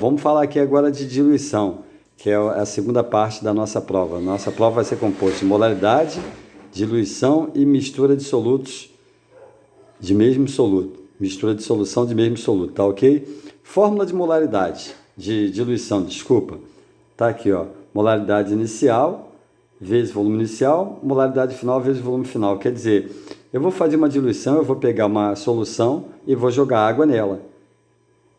vamos falar aqui agora de diluição, que é a segunda parte da nossa prova. Nossa prova vai ser composta de molaridade, diluição e mistura de solutos de mesmo soluto. Mistura de solução de mesmo soluto, tá ok? Fórmula de molaridade, de diluição, desculpa. Tá aqui, ó. Molaridade inicial vezes volume inicial, molaridade final vezes volume final. Quer dizer, eu vou fazer uma diluição, eu vou pegar uma solução e vou jogar água nela.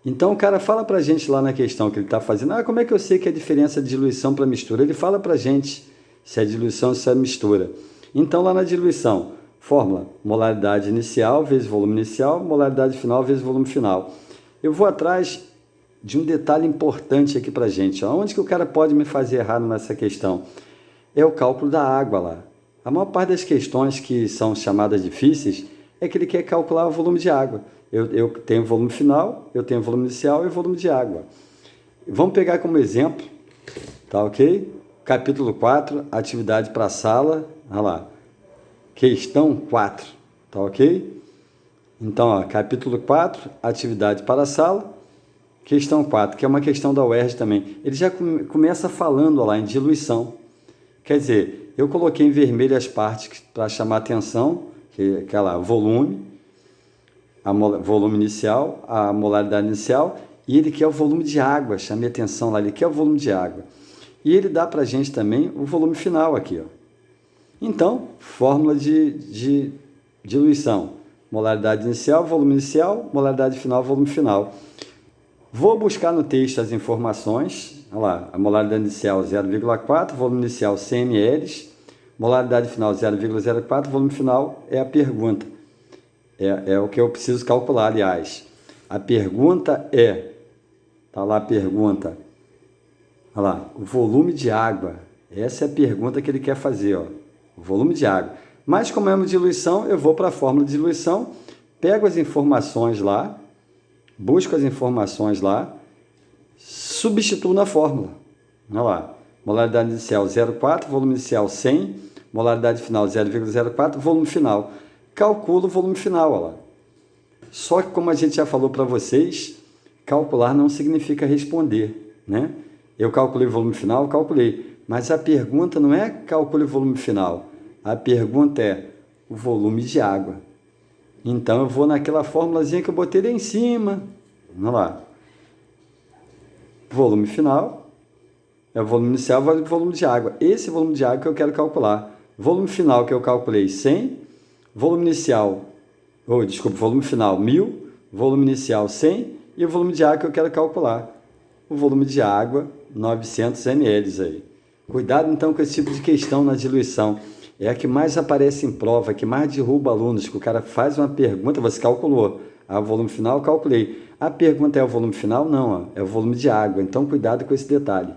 Então o cara fala pra gente lá na questão que ele está fazendo, como é que eu sei que é a diferença de diluição para mistura? Ele fala pra gente se é diluição ou se é mistura. Então lá na diluição, fórmula, molaridade inicial vezes volume inicial, molaridade final vezes volume final. Eu vou atrás de um detalhe importante aqui pra gente. Onde que o cara pode me fazer errado nessa questão? É o cálculo da água lá. A maior parte das questões que são chamadas difíceis é que ele quer calcular o volume de água. Eu tenho volume final, eu tenho volume inicial e volume de água. Vamos pegar como exemplo, tá ok? Capítulo 4, atividade para a sala, olha lá. Questão 4, tá ok? Então, ó, capítulo 4, atividade para a sala, questão 4, que é uma questão da UERJ também. Ele já começa falando ó lá em diluição. Quer dizer, eu coloquei em vermelho as partes para chamar atenção, que é lá, volume inicial, a molaridade inicial, e ele quer o volume de água, chamei atenção lá, ele quer o volume de água. E ele dá para a gente também o volume final aqui, ó. Então, fórmula de diluição, molaridade inicial, molaridade final, volume final. Vou buscar no texto as informações, olha lá, a molaridade inicial 0,4, volume inicial 100 ml, molaridade final 0,04, volume final é a pergunta. É o que eu preciso calcular, aliás. A pergunta tá lá a pergunta, olha lá, o volume de água. Essa é a pergunta que ele quer fazer, ó, o volume de água. Mas como é uma diluição, eu vou para a fórmula de diluição, pego as informações lá, busco as informações lá, substituo na fórmula. Olha lá, molaridade inicial 0,4, volume inicial 100, molaridade final 0,04, volume final. Calculo o volume final, olha lá. Só que como a gente já falou para vocês, calcular não significa responder, né? Eu calculei o volume final, calculei. Mas a pergunta não é calcule o volume final. A pergunta é o volume de água. Então eu vou naquela formulazinha que eu botei lá em cima. Vamos lá. Volume final é o volume inicial, o volume de água. Esse volume de água que eu quero calcular. Volume final que eu calculei 100, volume inicial, volume final 1000, volume inicial 100 e o volume de água que eu quero calcular. O volume de água 900 ml aí. Cuidado então com esse tipo de questão na diluição. É a que mais aparece em prova, que mais derruba alunos, que o cara faz uma pergunta, você calculou. O volume final, eu calculei. A pergunta é o volume final? Não, é o volume de água. Então, cuidado com esse detalhe.